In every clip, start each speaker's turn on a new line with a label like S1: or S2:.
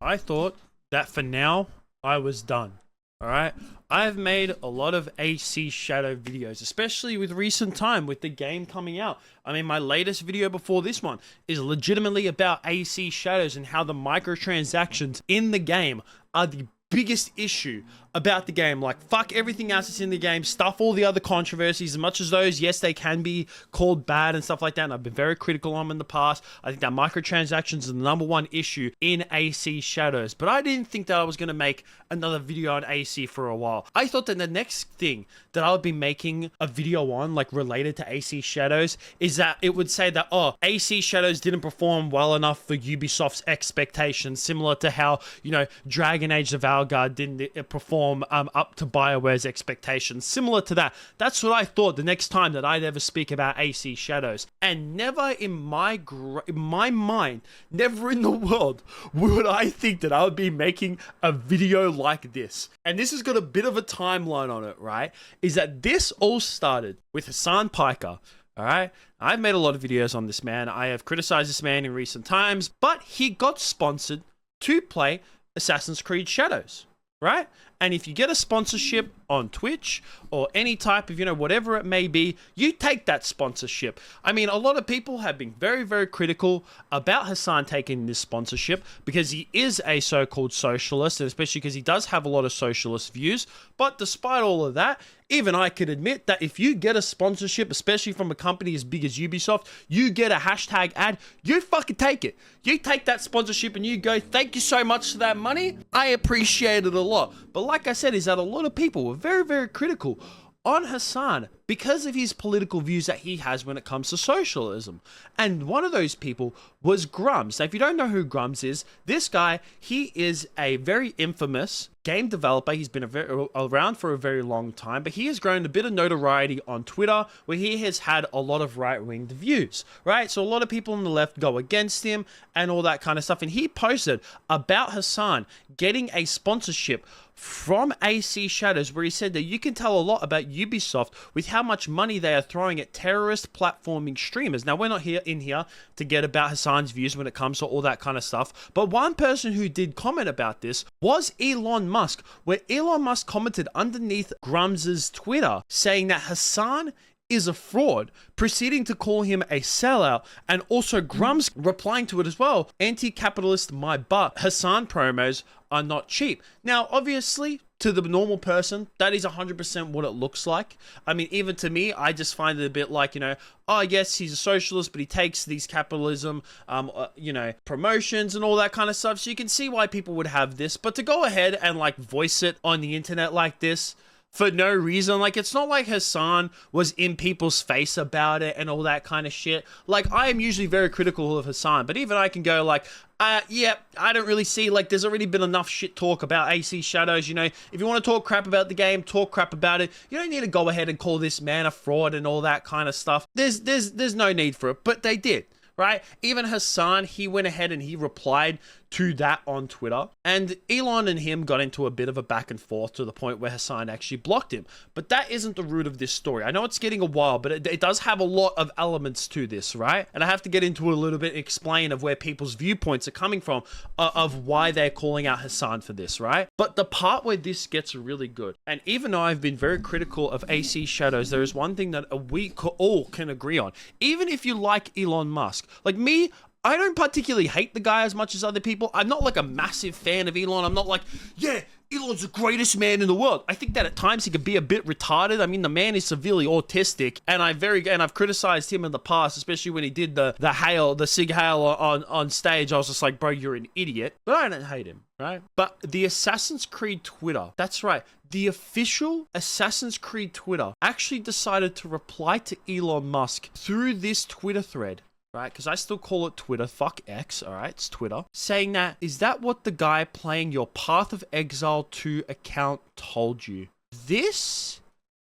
S1: I thought that for now, I was done. All right. I've made a lot of AC Shadow videos, especially with recent time with the game coming out. I mean, my latest video before this one is legitimately about AC Shadows and how the microtransactions in the game are the biggest issue about the game. Like, fuck everything else that's in the game, stuff all the other controversies, as much as those, yes, they can be called bad and stuff like that, and I've been very critical on them in the past. I think that microtransactions is the #1 issue in AC Shadows, but I didn't think that I was going to make another video on AC for a while. I thought that the next thing that I would be making a video on, like related to AC Shadows, is that it would say that, oh, AC Shadows didn't perform well enough for Ubisoft's expectations, similar to how, you know, Dragon Age the Valguard didn't perform up to BioWare's expectations. Similar to that. That's what I thought the next time that I'd ever speak about AC Shadows. And never in my mind, never in the world would I think that I would be making a video like this. And this has got a bit of a timeline on it, right? Is that this all started with Hassan Piker. All right, I've made a lot of videos on this man. I have criticized this man in recent times, but he got sponsored to play Assassin's Creed Shadows, right? And if you get a sponsorship on Twitch or any type of, you know, whatever it may be, you take that sponsorship. I mean, a lot of people have been very, very critical about Hassan taking this sponsorship because he is a so-called socialist, and especially because he does have a lot of socialist views. But despite all of that, even I could admit that if you get a sponsorship, especially from a company as big as Ubisoft, you get a hashtag ad, you fucking take it. You take that sponsorship and you go, thank you so much for that money. I appreciate it a lot. But like I said, is that a lot of people were very, very critical on Hassan because of his political views that he has when it comes to socialism. And one of those people was Grums. Now, if you don't know who Grums is, this guy, he is a very infamous game developer. He's been around for a very long time, but he has grown a bit of notoriety on Twitter where he has had a lot of right-winged views, right? So a lot of people on the left go against him and all that kind of stuff. And he posted about Hassan getting a sponsorship from AC Shadows where he said that you can tell a lot about Ubisoft with how much money they are throwing at terrorist platforming streamers. Now, we're not in here to get about Hassan's views when it comes to all that kind of stuff, but one person who did comment about this was Elon Musk, where Elon Musk commented underneath Grums's Twitter saying that Hassan is a fraud, proceeding to call him a sellout, and also Grums replying to it as well, anti-capitalist my butt, Hassan promos are not cheap. Now, obviously, to the normal person, that is 100% what it looks like. I mean, even to me, I just find it a bit like, you know, oh, yes, he's a socialist, but he takes these capitalism, you know, promotions and all that kind of stuff. So you can see why people would have this. But to go ahead and, like, voice it on the internet like this, for no reason, like, it's not like Hassan was in people's face about it and all that kind of shit. Like, I am usually very critical of Hassan, but even I can go like, yeah, I don't really see, like, there's already been enough shit talk about AC Shadows, you know. If you want to talk crap about the game, talk crap about it. You don't need to go ahead and call this man a fraud and all that kind of stuff. There's no need for it, but they did. Right? Even Hassan, he went ahead and he replied to that on Twitter. And Elon and him got into a bit of a back and forth to the point where Hassan actually blocked him. But that isn't the root of this story. I know it's getting a while, but it does have a lot of elements to this, right? And I have to get into it a little bit, explain of where people's viewpoints are coming from, of why they're calling out Hassan for this, right? But the part where this gets really good, and even though I've been very critical of AC Shadows, there is one thing that we all can agree on. Even if you like Elon Musk, like me, I don't particularly hate the guy as much as other people. I'm not like a massive fan of Elon. I'm not like, yeah, Elon's the greatest man in the world. I think that at times he can be a bit retarded. I mean, the man is severely autistic, and I've criticized him in the past, especially when he did the Sig Hail on stage. I was just like, bro, you're an idiot. But I don't hate him, right? But the Assassin's Creed Twitter, that's right, the official Assassin's Creed Twitter actually decided to reply to Elon Musk through this Twitter thread. Right, because I still call it Twitter, fuck X, alright, it's Twitter, saying that, is that what the guy playing your Path of Exile 2 account told you? This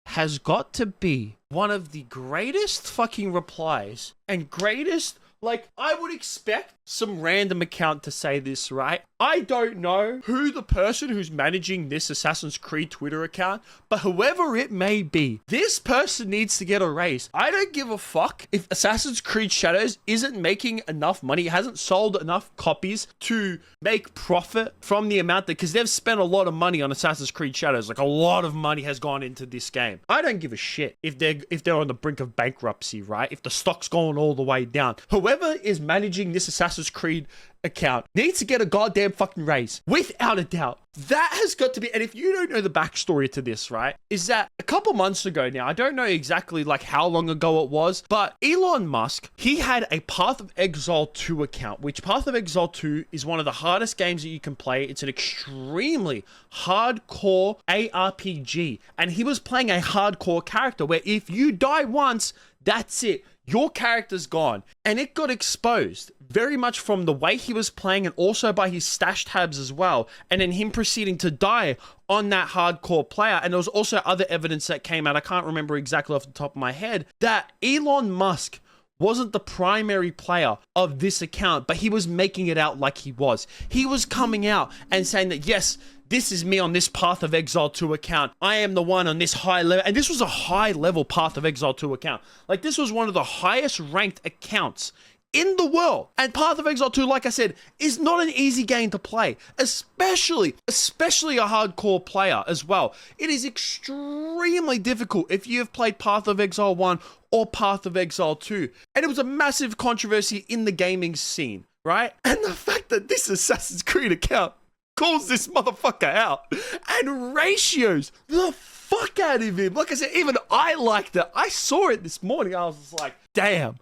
S1: has got to be one of the greatest fucking replies and greatest, like, I would expect some random account to say this, right? I don't know who the person who's managing this Assassin's Creed Twitter account, but whoever it may be, this person needs to get erased. I don't give a fuck if Assassin's Creed Shadows isn't making enough money, hasn't sold enough copies to make profit from the amount that, because they've spent a lot of money on Assassin's Creed Shadows, like a lot of money has gone into this game. I don't give a shit if they're on the brink of bankruptcy, right? If the stock's going all the way down. Whoever is managing this Assassin's Creed account needs to get a goddamn fucking raise, without a doubt. That has got to be, and if you don't know the backstory to this, right, is that a couple months ago now, I don't know exactly like how long ago it was, but Elon Musk, he had a Path of Exile 2 account, which Path of Exile 2 is one of the hardest games that you can play. It's an extremely hardcore ARPG, and he was playing a hardcore character where if you die once, that's it. Your character's gone. And it got exposed very much from the way he was playing and also by his stash tabs as well. And then him proceeding to die on that hardcore player. And there was also other evidence that came out, I can't remember exactly off the top of my head, that Elon Musk wasn't the primary player of this account, but he was making it out like he was. He was coming out and saying that, yes, this is me on this Path of Exile 2 account. I am the one on this high level. And this was a high level Path of Exile 2 account. Like, this was one of the highest ranked accounts in the world. And Path of Exile 2, like I said, is not an easy game to play, especially a hardcore player as well. It is extremely difficult if you have played Path of Exile 1 or Path of Exile 2. And it was a massive controversy in the gaming scene, right? And the fact that this Assassin's Creed account calls this motherfucker out and ratios the fuck out of him. Like I said, even I liked it. I saw it this morning. I was just like, damn.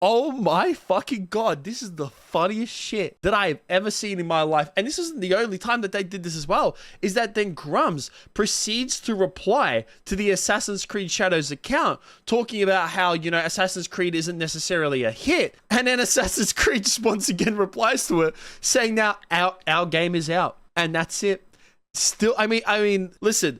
S1: Oh my fucking God. This is the funniest shit that I have ever seen in my life. And this isn't the only time that they did this as well. Is that then Grums proceeds to reply to the Assassin's Creed Shadows account, talking about how, you know, Assassin's Creed isn't necessarily a hit. And then Assassin's Creed just once again replies to it, saying now our game is out. And that's it. Still, I mean, listen,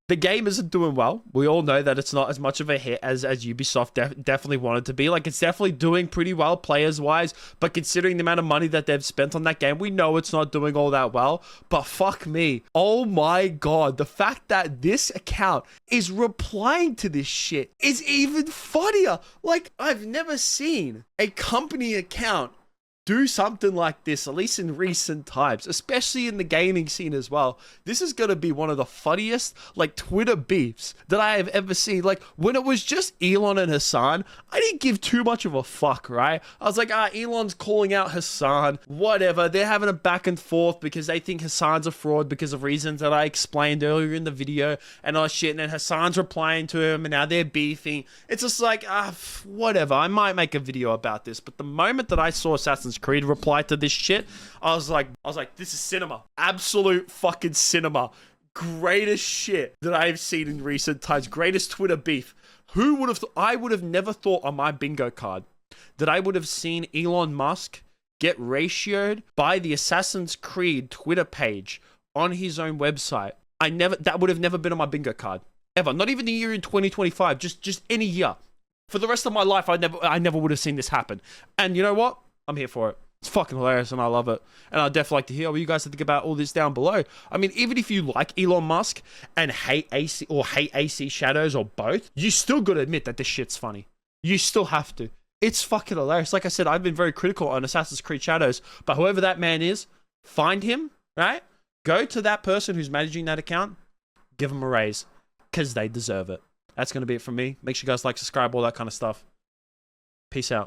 S1: the game isn't doing well. We all know that it's not as much of a hit as Ubisoft definitely wanted to be. Like, it's definitely doing pretty well players-wise, but considering the amount of money that they've spent on that game, we know it's not doing all that well. But fuck me. Oh my God. The fact that this account is replying to this shit is even funnier. Like, I've never seen a company account do something like this, at least in recent times, especially in the gaming scene as well. This is going to be one of the funniest, like, Twitter beefs that I have ever seen. Like, when it was just Elon and Hassan, I didn't give too much of a fuck, right? I was like, Elon's calling out Hassan, whatever. They're having a back and forth because they think Hassan's a fraud because of reasons that I explained earlier in the video and all shit. And then Hassan's replying to him and now they're beefing. It's just like, whatever. I might make a video about this, but the moment that I saw Assassin's Creed reply to this shit, I was like, this is cinema. Absolute fucking cinema. Greatest shit that I've seen in recent times. Greatest Twitter beef. Who would have, I would have never thought on my bingo card that I would have seen Elon Musk get ratioed by the Assassin's Creed Twitter page on his own website. That would have never been on my bingo card. Ever. Not even the year in 2025. Just any year. For the rest of my life, I never would have seen this happen. And you know what? I'm here for it. It's fucking hilarious and I love it. And I'd definitely like to hear what you guys think about all this down below. I mean, even if you like Elon Musk and hate AC Shadows or both, you still got to admit that this shit's funny. You still have to. It's fucking hilarious. Like I said, I've been very critical on Assassin's Creed Shadows, but whoever that man is, find him, right? Go to that person who's managing that account, give them a raise, because they deserve it. That's going to be it from me. Make sure you guys like, subscribe, all that kind of stuff. Peace out.